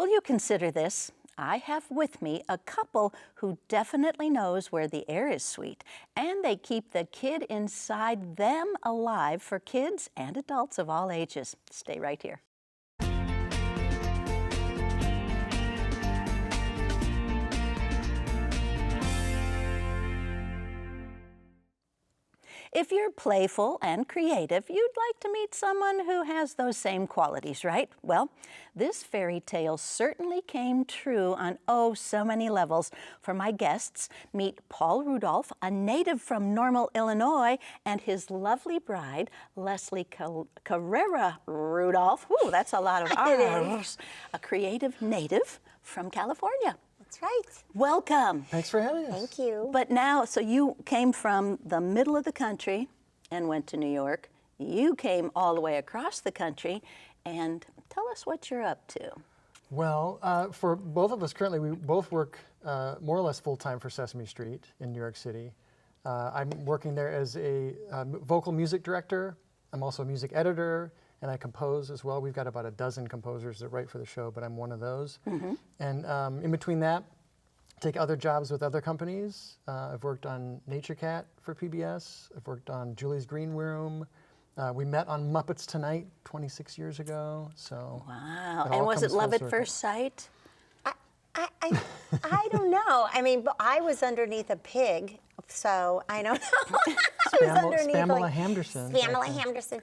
Will you consider this? I have with me a couple who definitely knows where the air is sweet, and they keep the kid inside them alive for kids and adults of all ages. Stay right here. If you're playful and creative, you'd like to meet someone who has those same qualities, right? Well, this fairy tale certainly came true on oh so many levels. For my guests, meet Paul Rudolph, a native from Normal, Illinois, and his lovely bride, Leslie Carrara-Rudolph. Ooh, that's a lot of R's. A creative native from California. That's right. Welcome. Thanks for having us. Thank you. But now, so you came from the middle of the country and went to New York. You came all the way across the country, and tell us what you're up to. Well, for both of us currently, we both work more or less full-time for Sesame Street in New York City. I'm working there as a vocal music director. I'm also a music editor, and I compose as well. We've got about a dozen composers that write for the show, but I'm one of those. Mm-hmm. And in between that, take other jobs with other companies. I've worked on Nature Cat for PBS. I've worked on Julie's Green Room. We met on Muppets Tonight 26 years ago. So wow! And was it love at first sight? I don't know. I mean, I was underneath a pig, so I don't know. I was underneath Pamela Henderson. Pamela Henderson.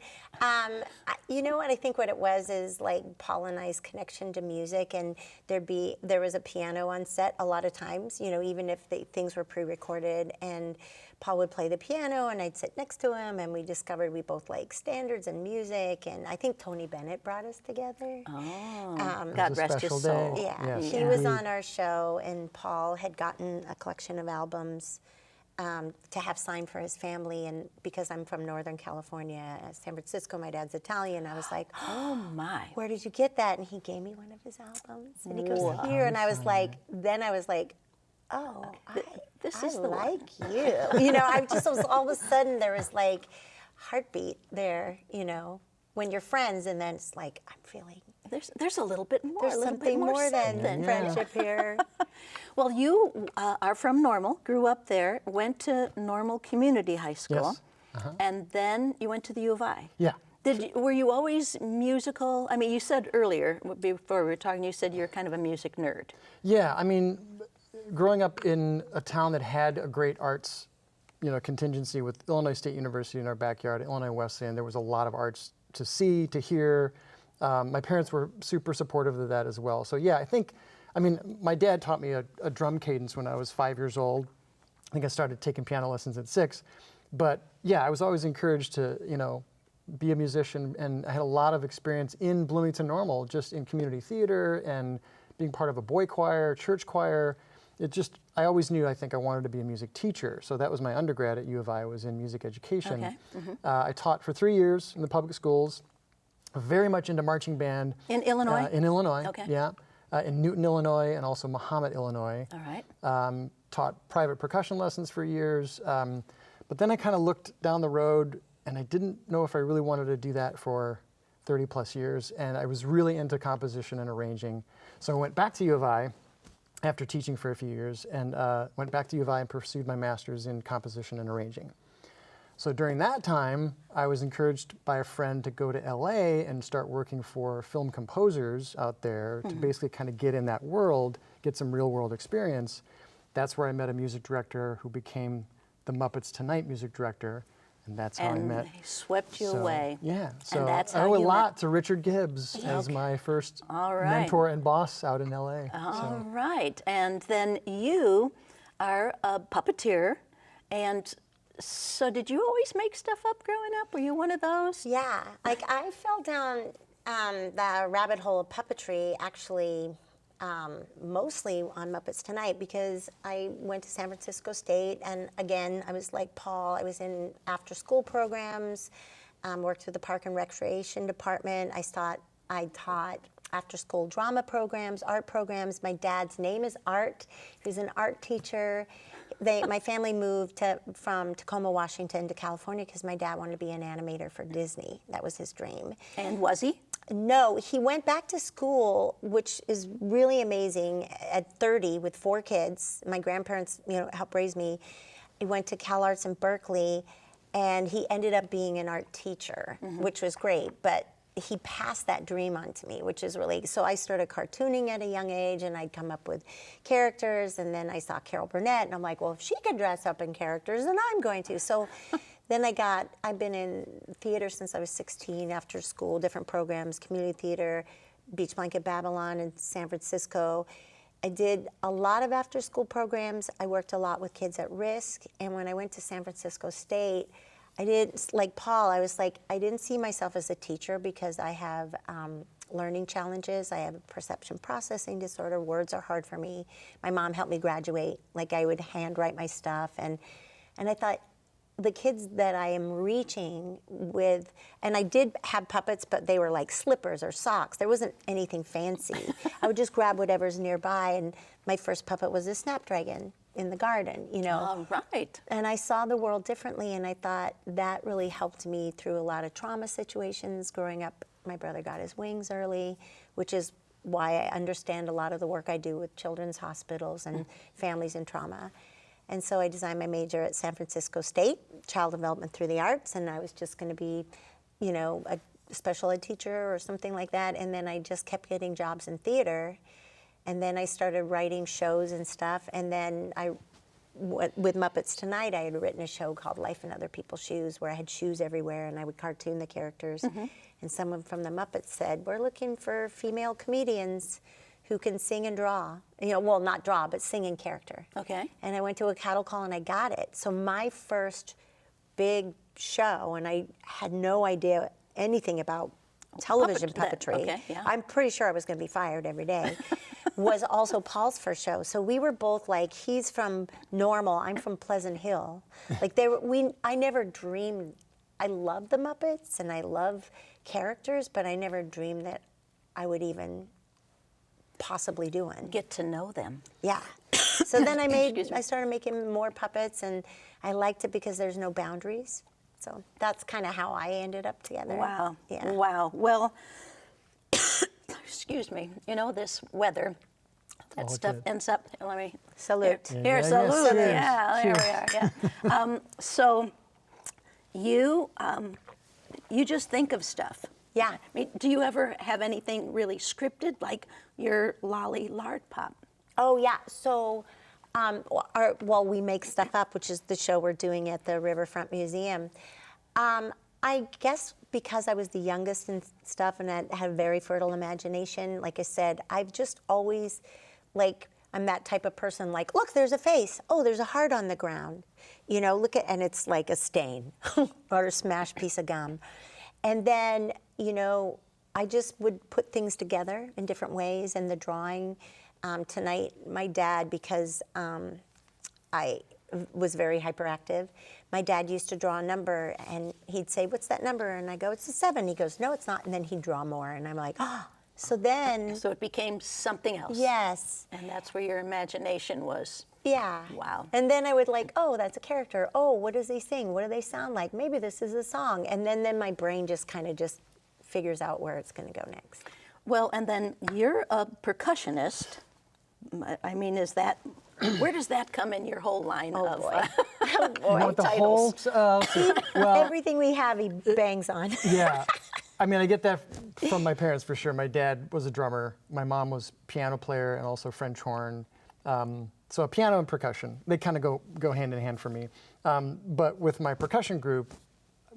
You know what? I think what it was is like Paul and I's connection to music, and there was a piano on set a lot of times. You know, even if things were pre-recorded, and Paul would play the piano, and I'd sit next to him, and we discovered we both like standards and music, and I think Tony Bennett brought us together. Oh, God rest his soul. Yeah, he was on our show, and Paul had gotten a collection of albums to have signed for his family, and because I'm from Northern California, San Francisco, my dad's Italian, I was like, oh my, where did you get that? And he gave me one of his albums, and he goes, here, and I was like, oh, this is the like you. You know, I just was all of a sudden there was like heartbeat there, you know, when you're friends, and then it's like I'm feeling there's a little bit more. There's something more than friendship here. Well, you are from Normal, grew up there, went to Normal Community High School, yes. And then you went to the U of I. Yeah. Were you always musical? I mean, you said earlier, before we were talking, you said you're kind of a music nerd. Yeah, I mean, growing up in a town that had a great arts, contingency with Illinois State University in our backyard, Illinois Wesleyan, there was a lot of arts to see, to hear. My parents were super supportive of that as well. So yeah, my dad taught me a drum cadence when I was 5 years old. I think I started taking piano lessons at 6. But yeah, I was always encouraged to, be a musician, and I had a lot of experience in Bloomington Normal, just in community theater and being part of a boy choir, church choir. I always knew, I think I wanted to be a music teacher. So that was my undergrad at U of I, was in music education. Okay. Mm-hmm. I taught for 3 years in the public schools, very much into marching band. In Illinois? In Illinois, okay. Yeah. In Newton, Illinois, and also Mahomet, Illinois. All right. Taught private percussion lessons for years. But then I kind of looked down the road, and I didn't know if I really wanted to do that for 30 plus years. And I was really into composition and arranging. So I went back to U of I after teaching for a few years, and went back to U of I and pursued my master's in composition and arranging. So during that time, I was encouraged by a friend to go to LA and start working for film composers out there to basically kind of get in that world, get some real world experience. That's where I met a music director who became the Muppets Tonight music director, and that's how I met. And he swept you away. Yeah, so and that's I how owe a you lot met. to Richard Gibbs as my first mentor and boss out in LA. All right, and then you are a puppeteer, and so did you always make stuff up growing up? Were you one of those? Yeah, like I fell down the rabbit hole of puppetry actually mostly on Muppets Tonight, because I went to San Francisco State, and again, I was like Paul, I was in after school programs, worked with the Park and Recreation Department. I taught after school drama programs, art programs. My dad's name is Art. He was an art teacher. My family moved from Tacoma, Washington to California because my dad wanted to be an animator for Disney. That was his dream. And was he? No, he went back to school, which is really amazing. At 30, with 4 kids, my grandparents, helped raise me. He went to Cal Arts in Berkeley, and he ended up being an art teacher, which was great. But he passed that dream on to me, which is really, so I started cartooning at a young age, and I'd come up with characters, and then I saw Carol Burnett, and I'm like, well, if she could dress up in characters, then I'm going to. So then I've been in theater since I was 16, after school, different programs, community theater, Beach Blanket Babylon in San Francisco. I did a lot of after-school programs. I worked a lot with kids at risk, and when I went to San Francisco State, I did, like Paul, I was like, I didn't see myself as a teacher because I have learning challenges. I have a perception processing disorder. Words are hard for me. My mom helped me graduate. Like, I would handwrite my stuff, and I thought, the kids that I am reaching with, and I did have puppets, but they were like slippers or socks. There wasn't anything fancy. I would just grab whatever's nearby, and my first puppet was a snapdragon in the garden, All right. And I saw the world differently, and I thought that really helped me through a lot of trauma situations. Growing up, my brother got his wings early, which is why I understand a lot of the work I do with children's hospitals and families in trauma. And so I designed my major at San Francisco State, child development through the arts, and I was just going to be, a special ed teacher or something like that. And then I just kept getting jobs in theater. And then I started writing shows and stuff. And then with Muppets Tonight, I had written a show called Life in Other People's Shoes, where I had shoes everywhere, and I would cartoon the characters. And someone from the Muppets said, we're looking for female comedians who can sing and draw. Well, not draw, but sing in character. Okay. And I went to a cattle call, and I got it. So my first big show, and I had no idea anything about television puppetry. Okay, yeah. I'm pretty sure I was going to be fired every day. Was also Paul's first show. So we were both like, he's from Normal, I'm from Pleasant Hill. Like I never dreamed. I love the Muppets and I love characters, but I never dreamed that I would even possibly do one. Get to know them. Yeah. So then I started making more puppets, and I liked it because there's no boundaries. So that's kind of how I ended up together. Wow. Yeah. Wow. Well, excuse me. This weather, that stuff ends up. Let me Salute. Here, salute. Cheers. Yeah, there we are. Yeah. So you just think of stuff. Yeah. I mean, do you ever have anything really scripted, like your Lolly Lard Pop? Oh, yeah. So, we make stuff up, which is the show we're doing at the Riverfront Museum. I guess because I was the youngest and stuff, and I had a very fertile imagination, like I said, I've just always, I'm that type of person, look, there's a face. Oh, there's a heart on the ground. And it's like a stain or a smashed piece of gum. And then, I just would put things together in different ways. And the drawing, tonight, my dad, because I was very hyperactive, my dad used to draw a number, and he'd say, what's that number? And I go, it's a 7. He goes, no, it's not. And then he'd draw more. And I'm like, oh. So it became something else. Yes. And that's where your imagination was. Yeah. Wow. And then I would oh, that's a character. Oh, what does he sing? What do they sound like? Maybe this is a song. And then my brain just kind of figures out where it's going to go next. Well, and then you're a percussionist. I mean, where does that come in your whole line of Oh, boy. titles? Everything we have, he bangs on. Yeah. I mean, I get that from my parents for sure. My dad was a drummer. My mom was piano player and also French horn. So piano and percussion, they kind of go hand in hand for me. But with my percussion group,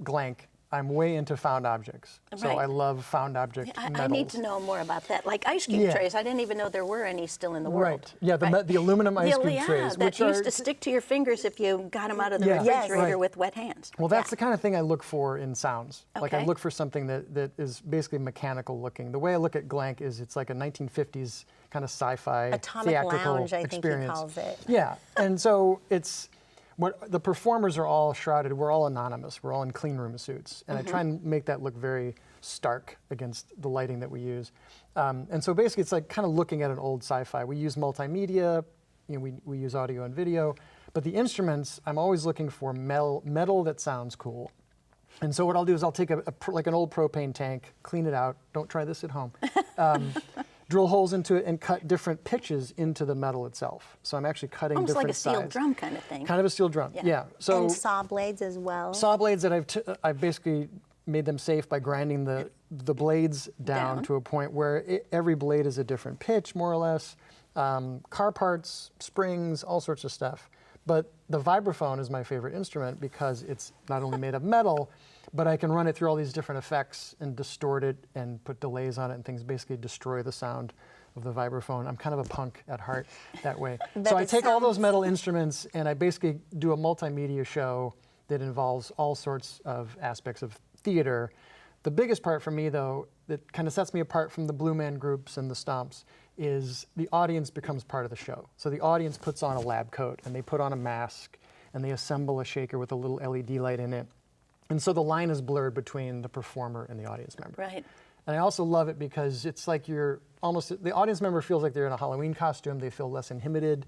Glank, I'm way into found objects. So Right. I love found object I metals. need to know more about that. Like ice cube trays, I didn't even know there were any still in the world. Right. Yeah, the aluminum ice cube trays, that which used are to stick to your fingers if you got them out of the Yeah. Yes. refrigerator Right. with wet hands. Well, that's the kind of thing I look for in sounds. Like I Okay. look for something that is basically mechanical looking. The way I look at Glank is it's like a 1950s kind of sci-fi Atomic theatrical Lounge, I think he experience. calls it. Yeah, and so it's what the performers are all shrouded. We're all anonymous. We're all in clean room suits, and I try and make that look very stark against the lighting that we use. And so basically, it's like kind of looking at an old sci-fi. We use multimedia. We use audio and video, but the instruments, I'm always looking for metal that sounds cool. And so what I'll do is I'll take like an old propane tank, clean it out. Don't try this at home. Drill holes into it and cut different pitches into the metal itself. So I'm actually cutting Almost different like a steel sides. drum kind of thing. Kind of a steel drum, yeah. So And saw blades as well. saw blades that I've basically made them safe by grinding the blades down to a point where every blade is a different pitch, more or less. Car parts, springs, all sorts of stuff. But the vibraphone is my favorite instrument because it's not only made of metal, but I can run it through all these different effects and distort it and put delays on it and things, basically destroy the sound of the vibraphone. I'm kind of a punk at heart that way. So I take all those metal instruments and I basically do a multimedia show that involves all sorts of aspects of theater. The biggest part for me, though, that kind of sets me apart from the Blue Man groups and the Stomps is the audience becomes part of the show. So the audience puts on a lab coat and they put on a mask and they assemble a shaker with a little LED light in it. And so the line is blurred between the performer and the audience member. Right. And I also love it because it's like the audience member feels like they're in a Halloween costume. They feel less inhibited.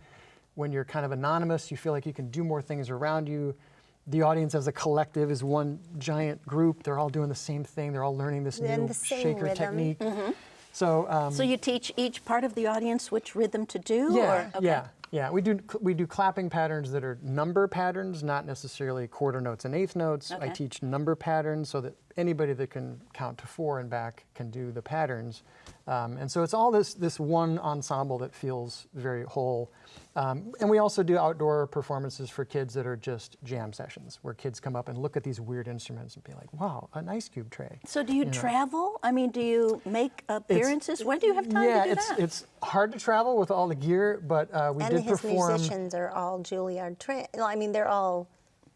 When you're kind of anonymous, you feel like you can do more things around you. The audience as a collective is one giant group. They're all doing the same thing. They're all learning this new shaker rhythm. technique. So, So you teach each part of the audience which rhythm to do? yeah, or? Okay. yeah. We do clapping patterns that are number patterns, not necessarily quarter notes and eighth notes. I Okay. teach number patterns so that anybody that can count to 4 and back can do the patterns. And so it's all this one ensemble that feels very whole. And we also do outdoor performances for kids that are just jam sessions, where kids come up and look at these weird instruments and be like, wow, an ice cube tray. So do you travel? I mean, do you make appearances? When do you have time to do that? It's hard to travel with all the gear, but we And did his perform. musicians are all Juilliard trained. I mean, they're all.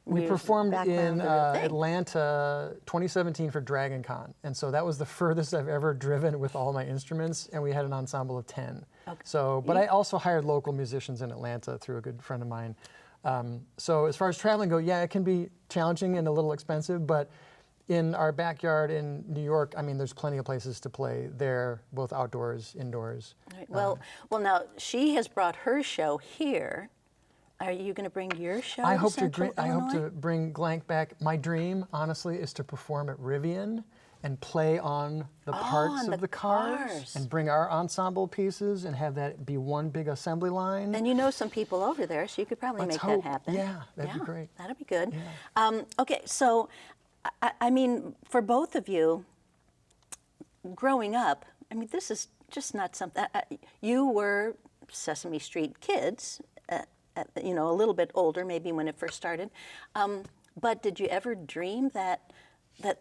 We performed in background thing. Atlanta 2017 for Dragon Con. And so that was the furthest I've ever driven with all my instruments, and we had an ensemble of 10. Okay. So, but I also hired local musicians in Atlanta through a good friend of mine. So as far as traveling go, yeah, it can be challenging and a little expensive, but in our backyard in New York, I mean, there's plenty of places to play there, both outdoors, indoors. Right. Well, now she has brought her show here. Are you going to bring your show I to hope Central I hope Illinois? to bring Glank back. My dream, honestly, is to perform at Rivian and play on the parts on of the the cars cars. and bring our ensemble pieces and have that be one big assembly line. And you know some people over there, so you could probably Let's make hope. that happen. Yeah, that'd be great. That'd be good. Okay, so I mean, for both of you, growing up, I mean, this is just not something. You were Sesame Street kids. You know, a little bit older maybe when it first started. But did you ever dream that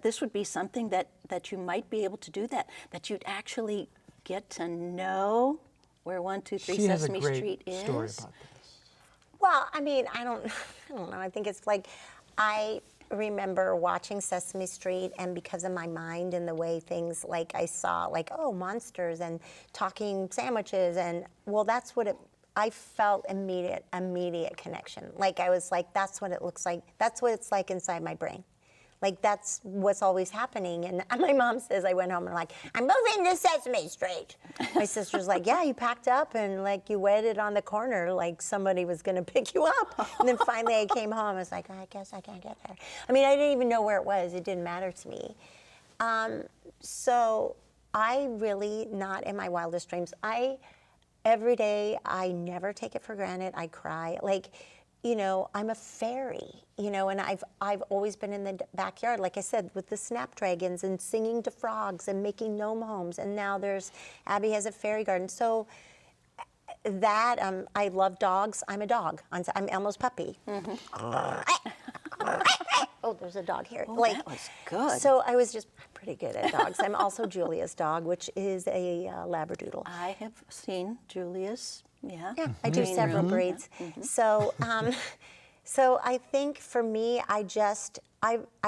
this would be something that you might be able to do, that you'd actually get to know where 123 She has a Sesame great Street is? story about this. Well, I mean, I don't know. I think it's like, I remember watching Sesame Street, and because of my mind and the way things, like I saw, like, oh, monsters and talking sandwiches, and well, that's what I felt immediate connection. Like I was like, that's what it looks like. That's what it's like inside my brain. Like that's what's always happening. And my mom says, I went home and like, I'm moving to Sesame Street. My sister's like, yeah, you packed up and like you waited on the corner like somebody was gonna pick you up. And then finally I came home, I was like, I guess I can't get there. I mean, I didn't even know where it was. It didn't matter to me. So I really, not in my wildest dreams, every day, I never take it for granted. I cry. Like, you know, I'm a fairy, you know, and I've always been in the backyard, like I said, with the snapdragons and singing to frogs and making gnome homes. And now Abby has a fairy garden. So that, I love dogs. I'm a dog. I'm Elmo's puppy. Oh, there's a dog here. Oh, like, that was good. So I'm pretty good at dogs. I'm also Julia's dog, which is a Labradoodle. I have seen Julia's, yeah. Yeah, I do several breeds. So, so I think for me, I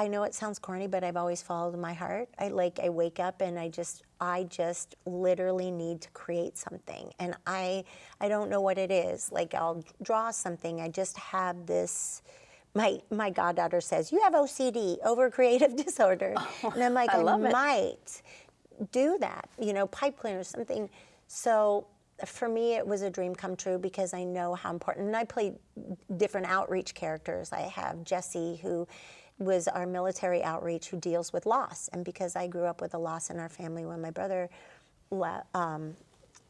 know it sounds corny, but I've always followed my heart. I wake up and I just literally need to create something, and I don't know what it is. Like I'll draw something. I just have this. My goddaughter says, you have OCD, over creative disorder. And I'm like, I might do that, you know, pipe cleaner or something. So for me, it was a dream come true because I know how important, and I play different outreach characters. I have Jessie, who was our military outreach who deals with loss. And because I grew up with a loss in our family when my brother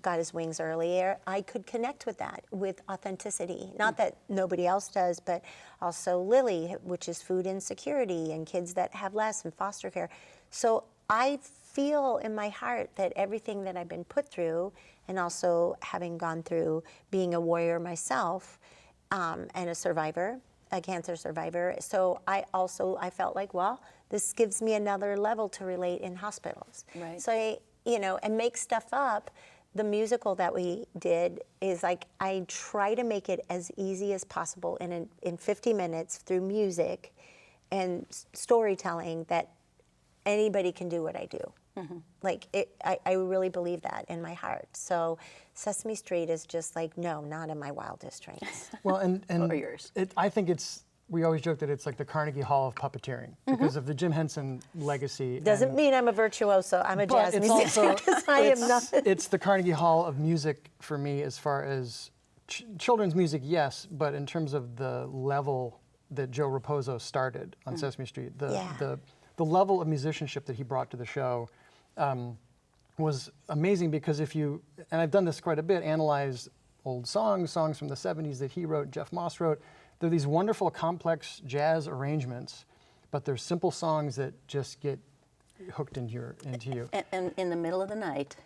got his wings earlier, I could connect with that with authenticity. Not that nobody else does, but also Lily, which is food insecurity and kids that have less and foster care. So I feel in my heart that everything that I've been put through, and also having gone through being a warrior myself and a survivor, a cancer survivor. So I felt like, well, this gives me another level to relate in hospitals. Right. So and make stuff up. The musical that we did is like, I try to make it as easy as possible in 50 minutes through music and storytelling, that anybody can do what I do. Like, I really believe that in my heart. So Sesame Street is just like, no, not in my wildest dreams. Well, and Or yours. I think we always joke that it's like the Carnegie Hall of puppeteering because of the Jim Henson legacy. Doesn't mean I'm a virtuoso. I'm a jazz it's musician. also, I am not. It's the Carnegie Hall of music for me, as far as children's music, yes, but in terms of the level that Joe Raposo started on Sesame Street, the level of musicianship that he brought to the show was amazing, because and I've done this quite a bit, analyze old songs from the 70s that he wrote, Jeff Moss wrote. They're these wonderful, complex jazz arrangements, but they're simple songs that just get hooked into you. And in the middle of the night,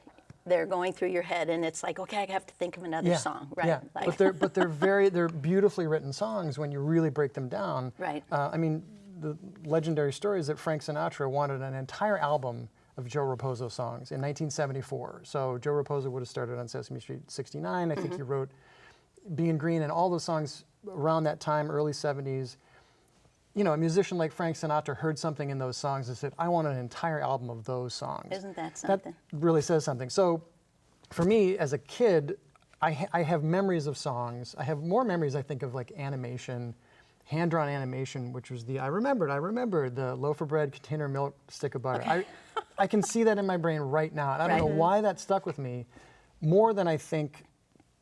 they're going through your head, and it's like, okay, I have to think of another song, right? Yeah, Like, but they're beautifully written songs when you really break them down. Right. I mean, the legendary story is that Frank Sinatra wanted an entire album of Joe Raposo songs in 1974. So Joe Raposo would have started on Sesame Street '69. I think he wrote Being Green and all those songs around that time, early 70s. You know, a musician like Frank Sinatra heard something in those songs and said, I want an entire album of those songs. Isn't that something? That really says something. So for me, as a kid, I have memories of songs. I have more memories, I think, of like animation, hand-drawn animation, which was I remember the loaf of bread, container of milk, stick of butter. Okay. I can see that in my brain right now. And I don't know why that stuck with me more than I think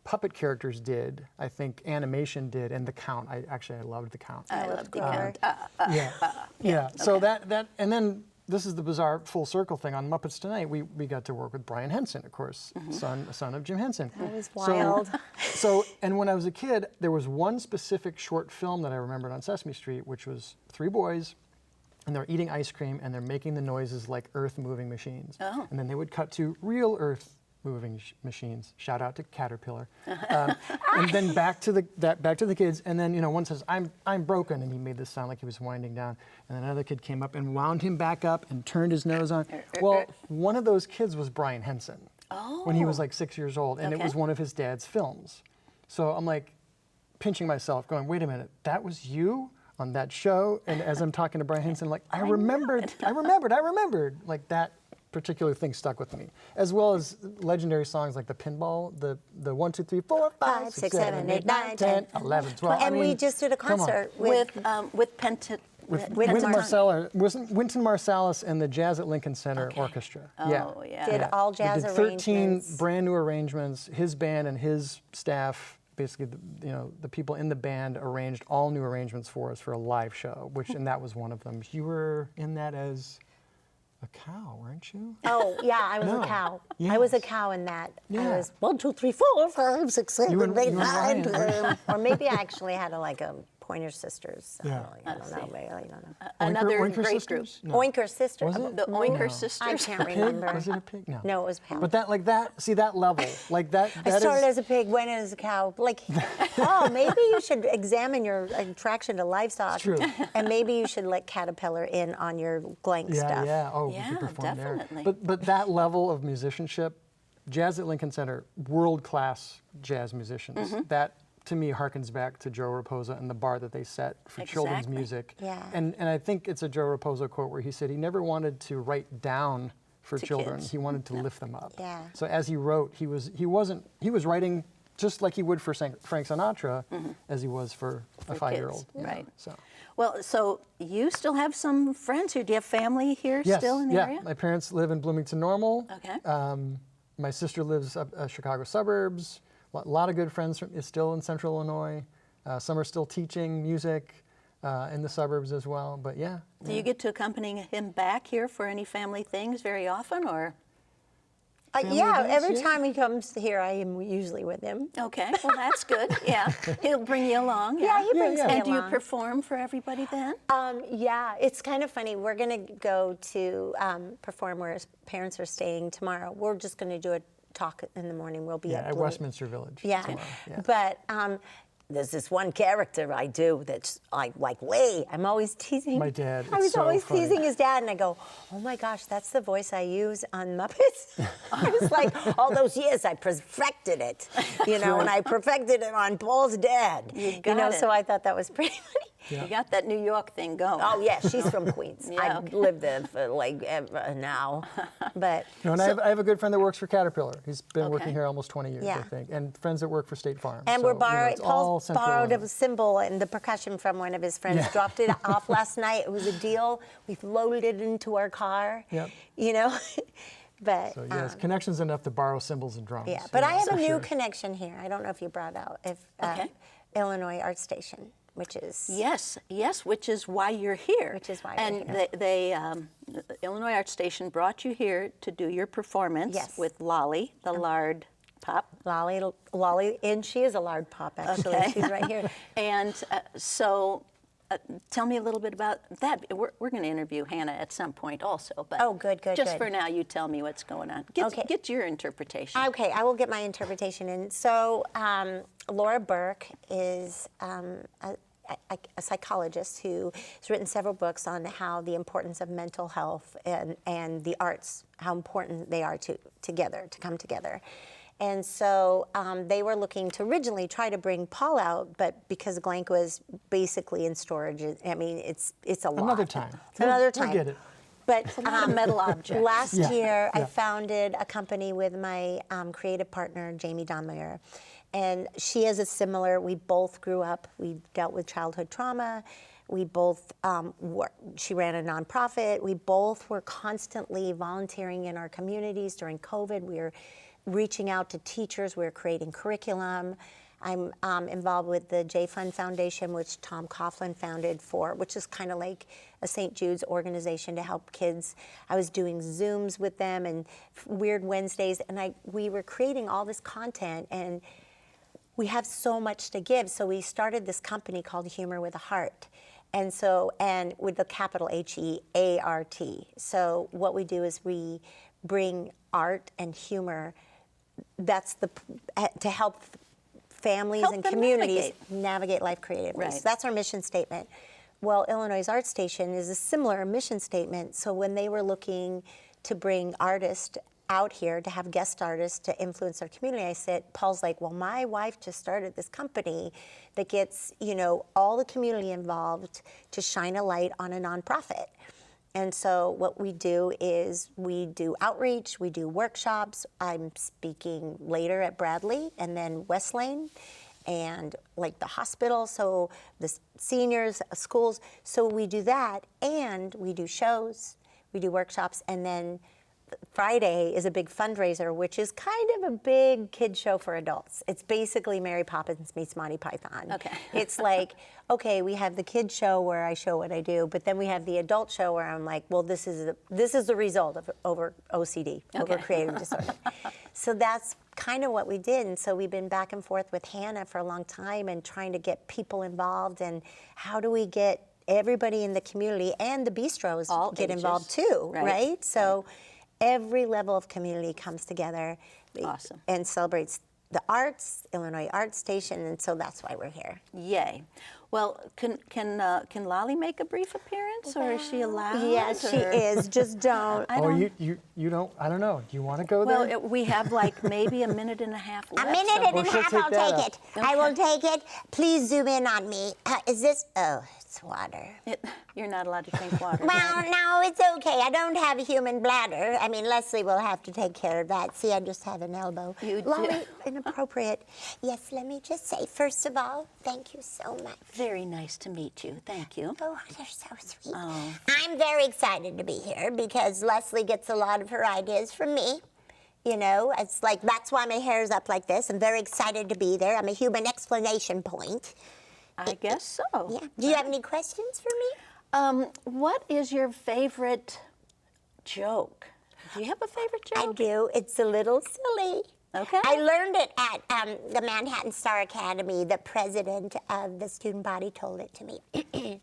puppet characters did. I think animation did, and The Count. I loved The Count. I love The Count. Yeah. So that, and then this is the bizarre full circle thing. On Muppets Tonight, we got to work with Brian Henson, of course, son of Jim Henson. That was wild. And when I was a kid, there was one specific short film that I remembered on Sesame Street, which was 3 boys, and they're eating ice cream, and they're making the noises like earth-moving machines. Oh. And then they would cut to real earth-moving machines. Shout out to Caterpillar. And then back to the kids. And then one says, "I'm broken," and he made this sound like he was winding down. And then another kid came up and wound him back up and turned his nose on. Well, one of those kids was Brian Henson when he was like 6 years old, and it was one of his dad's films. So I'm like pinching myself, going, "Wait a minute, that was you on that show?" And as I'm talking to Brian Henson, like I remembered, like that particular thing stuck with me, as well as legendary songs like the pinball, the 1, 2, 3, 4, 5, 6, 7, 8, 9, 10, 11, 12. And we just did a concert with Wynton Marsalis and the Jazz at Lincoln Center Orchestra. Oh, yeah. Did all jazz they did 13 arrangements. brand new arrangements. His band and his staff, basically, the people in the band arranged all new arrangements for us for a live show, and that was one of them. You were in that as a cow, weren't you? Oh, yeah, I was a cow. I was a cow in that. I was 1, 2, 3, 4, 5, 6, 7, 8, 9, 10. Or maybe I actually had a Pointer Sisters. Yeah. I don't know. Maybe, I don't know. Another Oinker great Sisters? group. No. Oinker Sisters. Was it? The Oinker Sisters. I can't Pig? remember. Was it a pig? No. No, it was Pam. But that level, like that. I started as a pig, went in as a cow. Like, maybe you should examine your attraction to livestock. True. And maybe you should let Caterpillar in on your blank stuff. Yeah. Oh, Yeah, we could perform definitely. there. But that level of musicianship, Jazz at Lincoln Center, world-class jazz musicians. That, to me, harkens back to Joe Raposo and the bar that they set for children's music. Yeah. And I think it's a Joe Raposo quote where he said he never wanted to write down for children. kids. He wanted to lift them up. Yeah. So as he wrote, he was writing just like he would for Frank Sinatra, as he was for a 5-year-old. kids, right. So. Well, so you still have some friends here. Do you have family here still in the area? My parents live in Bloomington Normal. Okay. My sister lives up Chicago suburbs. A lot of good friends is still in Central Illinois. Some are still teaching music. in the suburbs as well. But yeah. Do you get to accompany him back here for any family things very often, or? Yeah, events, every yeah. time he comes here, I am usually with him. Okay, well that's good. Yeah, he'll bring you along. Yeah, he brings me And do you along. perform for everybody then? Yeah, it's kind of funny. We're going to go to perform where his parents are staying tomorrow. We're just going to do a talk in the morning. We'll be Yeah, at Blue. Westminster Village. Yeah, tomorrow. Yeah. but there's this one character I do that's like way. I'm always teasing. My dad, I it's was so always funny. teasing his dad, and I go, "Oh my gosh, that's the voice I use on Muppets." I was like, all those years I perfected it, and I perfected it on Paul's dad. You got it. So I thought that was pretty funny. You got that New York thing going. Oh yeah, she's from Queens. Yeah, I've lived there for like ever now, but No, and I have a good friend that works for Caterpillar. He's been Okay. working here almost 20 years, I Yeah. think, and friends that work for State Farm. and So, we're borrowing. it's all Paul's Central borrowed Illinois. a cymbal and the percussion from one of his friends. Yeah. Dropped it off last night. It was a deal. We've loaded it into our car. Yep. But So yes, connections enough to borrow cymbals and drums. yeah. But I have for a new sure. connection here. I don't know if you brought out Okay. Illinois Art Station, which is Yes, which is why you're here. Which is why we're and here. they Illinois Art Station brought you here to do your performance Yes. with Lolly, the lard pup. Lolly, and she is a lard pop actually. Okay. She's right here. And so tell me a little bit about that. We're going to interview Hannah at some point also. But Oh, good, just good. for now, you tell me what's going on. Okay. Get your interpretation. Okay, I will get my interpretation in. So, Laura Burke is a psychologist who has written several books on how the importance of mental health and the arts, how important they are to come together. And so they were looking to originally try to bring Paul out, but because Glenk was basically in storage, I mean, it's a lot. Another time. Another We'll time. get it. But a lot of metal objects. Last Yeah, year, I yeah. founded a company with my creative partner, Jamie Donmeyer. And she has a similar, we both grew up, we dealt with childhood trauma. We both, she ran a nonprofit. We both were constantly volunteering in our communities during COVID. We were reaching out to teachers. We were creating curriculum. I'm involved with the J Fund Foundation, which Tom Coughlin founded which is kind of like a St. Jude's organization to help kids. I was doing Zooms with them and Weird Wednesdays, and we were creating all this content, and we have so much to give. So we started this company called Humor with a Heart. And with the capital H-E-A-R-T. So what we do is we bring art and humor. That's to help families Help and them communities navigate life creatively. Right. So that's our mission statement. Well, Illinois Art Station is a similar mission statement. So when they were looking to bring artists out here to have guest artists to influence their community, I said, Paul's like, well, my wife just started this company that gets, all the community involved to shine a light on a nonprofit. And so what we do is we do outreach, we do workshops. I'm speaking later at Bradley and then West Lane and like the hospital, so the seniors, schools. So we do that, and we do shows, we do workshops, and then Friday is a big fundraiser, which is kind of a big kid show for adults. It's basically Mary Poppins meets Monty Python. Okay. It's like, okay, we have the kid show where I show what I do, but then we have the adult show where I'm like, well, this is the result of over OCD, over creative disorder. So that's kind of what we did. And so we've been back and forth with Hannah for a long time and trying to get people involved, and how do we get everybody in the community and the bistros All get ages. involved too, Right. right? So every level of community comes together Awesome. and celebrates the arts, Illinois Art Station, and so that's why we're here. Yay. Well, can Lolly make a brief appearance, or is she allowed? Yes, she or- is. Just don't. You don't, I don't know. Do you want to go Well, there? we have like maybe a minute and a half left. A minute so- and a she'll half, take I'll that take up. it. I will take it. Please zoom in on me. Is this? Oh, it's water. You're not allowed to drink water. Well, no, it's okay. I don't have a human bladder. I mean, Leslie will have to take care of that. See, I just have an elbow. You do. Lolly, inappropriate. Yes, let me just say, first of all, thank you so much. Very nice to meet you. Thank you. Oh, you're so sweet. Oh. I'm very excited to be here because Leslie gets a lot of her ideas from me. It's like, that's why my hair's up like this. I'm very excited to be there. I'm a human explanation point. I guess so. Yeah. Do you have any questions for me? What is your favorite joke? Do you have a favorite joke? I do. It's a little silly. Okay. I learned it at the Manhattan Star Academy. The president of the student body told it to me.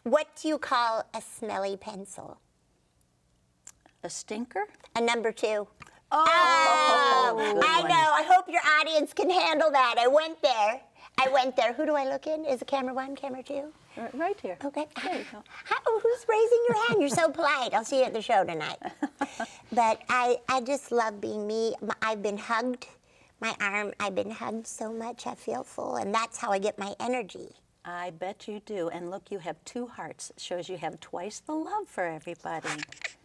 What do you call a smelly pencil? A stinker? A number 2. Oh, good I one. know. I hope your audience can handle that. I went there. Who do I look in? Is it camera 1, camera 2? Right here. Okay. There you go. Who's raising your hand? You're so polite. I'll see you at the show tonight. But I just love being me. I've been hugged. My arm, I've been hugged so much, I feel full. And that's how I get my energy. I bet you do. And look, you have 2 hearts. It shows you have twice the love for everybody.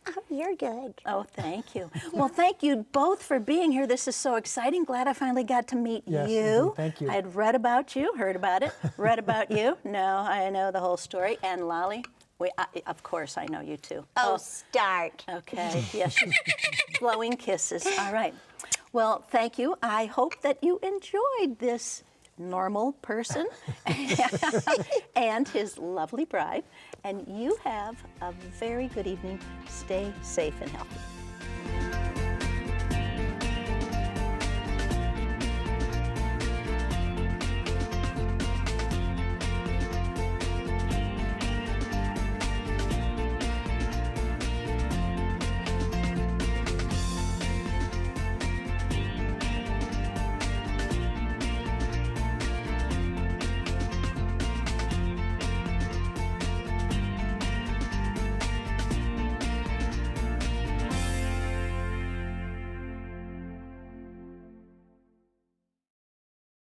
Oh, you're good. Oh, thank you. Well, thank you both for being here. This is so exciting. Glad I finally got to meet Yes, you. indeed. Thank you. I had read about you, heard about it, read about you. No, I know the whole story. And Lolly, of course, I know you too. Oh, start. Okay. Yes, blowing kisses. All right. Well, thank you. I hope that you enjoyed this normal person and his lovely bride. And you have a very good evening. Stay safe and healthy.